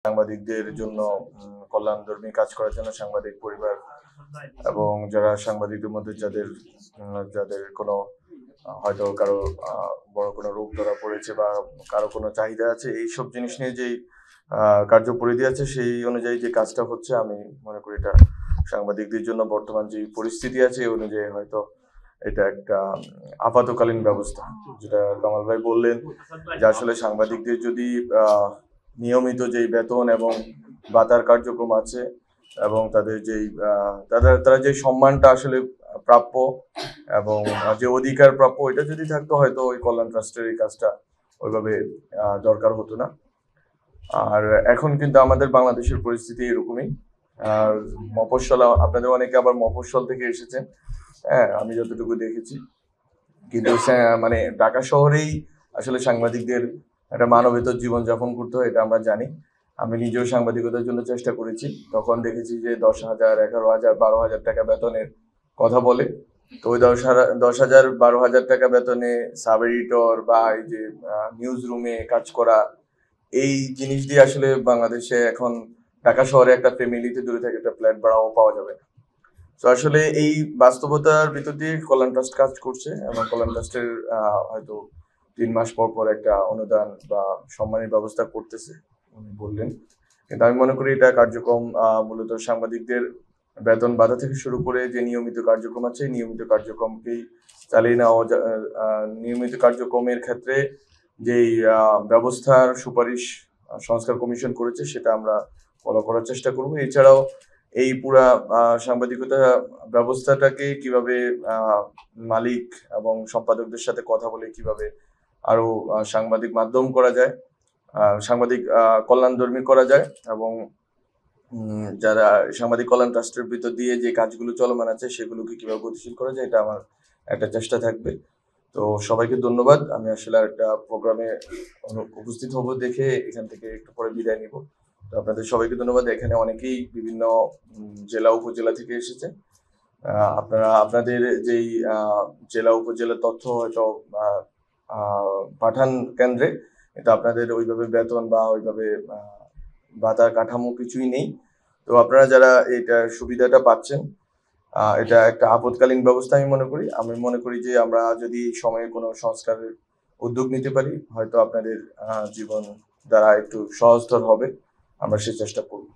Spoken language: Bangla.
সাংবাদিকদের জন্য কল্যাণধর্মী কাজ করার জন্য সাংবাদিক পরিবার এবং যারা সাংবাদিকদের মধ্যে যাদের যাদের কোনো হয়তো কারো বড় কোনো রোগ ধরা পড়েছে বা কারো কোনো চাহিদা আছে, এইসব জিনিস নিয়ে যেই কার্যপরিধি আছে সেই অনুযায়ী যে কাজটা হচ্ছে, আমি মনে করি এটা সাংবাদিকদের জন্য বর্তমান যে পরিস্থিতি আছে এই অনুযায়ী হয়তো এটা একটা আপাতকালীন ব্যবস্থা। যেটা কামাল ভাই বললেন যে আসলে সাংবাদিকদের যদি নিয়মিত যেই বেতন এবং ভাতার কার্যক্রম আছে এবং তাদের যেই তারা যে সম্মানটা আসলে প্রাপ্য এবং যে অধিকার প্রাপ্য, এটা যদি থাকতো হয়তো ওই কল্যাণ ট্রাস্টের এই কাজটা ওইভাবে দরকার হতো না। আর এখন কিন্তু আমাদের বাংলাদেশের পরিস্থিতি এরকমই। আর মফস্বল, আপনাদের অনেকে আবার মফস্বল থেকে এসেছেন, হ্যাঁ, আমি যতটুকু দেখেছি। কিন্তু মানে ঢাকা শহরেই আসলে সাংবাদিকদের একটা মানবেতর জীবনযাপন করতে হয়, এটা আমরা জানি। আমি নিজেও সাংবাদিকতার জন্য চেষ্টা করেছি, তখন দেখেছি যে 10,000, 11,000, 12,000 টাকা বেতনের কথা বলে। তো ওই 10,000, 12,000 টাকা বেতনে সাব এডিটর বা এই যে নিউজ রুমে কাজ করা, এই জিনিস দিয়ে আসলে বাংলাদেশে এখন ঢাকা শহরে একটা ফ্যামিলিতে দূরে থেকে একটা ফ্ল্যাট ভাড়াও পাওয়া যাবে না। তো আসলে এই বাস্তবতার ভিতর দিয়ে কল্যাণ ট্রাস্ট কাজ করছে এবং কল্যাণ ট্রাস্টের হয়তো 3 মাস পর পর একটা অনুদান বা সম্মানের ব্যবস্থা করতেছে উনি বললেন। কিন্তু আমি মনে করি এটা কার্যক্রম মূলত সাংবাদিকদের বেতন বাধা থেকে শুরু করে যে নিয়মিত কার্যক্রম আছে, নিয়মিত কার্যক্রমকেই চালিয়ে নেওয়া, নিয়মিত কার্যক্রমের ক্ষেত্রে যেই ব্যবস্থার সুপারিশ সংস্কার কমিশন করেছে সেটা আমরা ফলো করার চেষ্টা করব। এছাড়াও এই পুরা সাংবাদিকতা ব্যবস্থাটাকে কিভাবে মালিক এবং সম্পাদকদের সাথে কথা বলে কিভাবে আরো সাংবাদিক মাধ্যম করা যায়, সাংবাদিক কল্যাণধর্মী করা যায় এবং যারা সাংবাদিক কল্যাণ ট্রাস্টের ভিতর দিয়ে যে কাজগুলো চলমান আছে সেগুলোকে কিভাবে গতিশীল করা যায়, এটা আমার একটা চেষ্টা থাকবে। তো সবাইকে ধন্যবাদ। আমি আসলে একটা প্রোগ্রামে উপস্থিত হব দেখে এখান থেকে একটু পরে বিদায় নিব। তো আপনাদের সবাইকে ধন্যবাদ। এখানে অনেকেই বিভিন্ন জেলা উপজেলা থেকে এসেছে। আপনারা আপনাদের যেই জেলা উপজেলার তথ্য হয়তো পাঠান কেন্দ্রে, এটা আপনাদের ওইভাবে বেতন বা ওইভাবে ভাতার কাঠামো কিছুই নেই। তো আপনারা যারা এটা সুবিধাটা পাচ্ছেন, এটা একটা আপদকালীন ব্যবস্থা আমি মনে করি যে আমরা যদি সময়ে কোনো সংস্কারের উদ্যোগ নিতে পারি হয়তো আপনাদের জীবন দ্বারা একটু সহজতর হবে। আমরা সে চেষ্টা করব।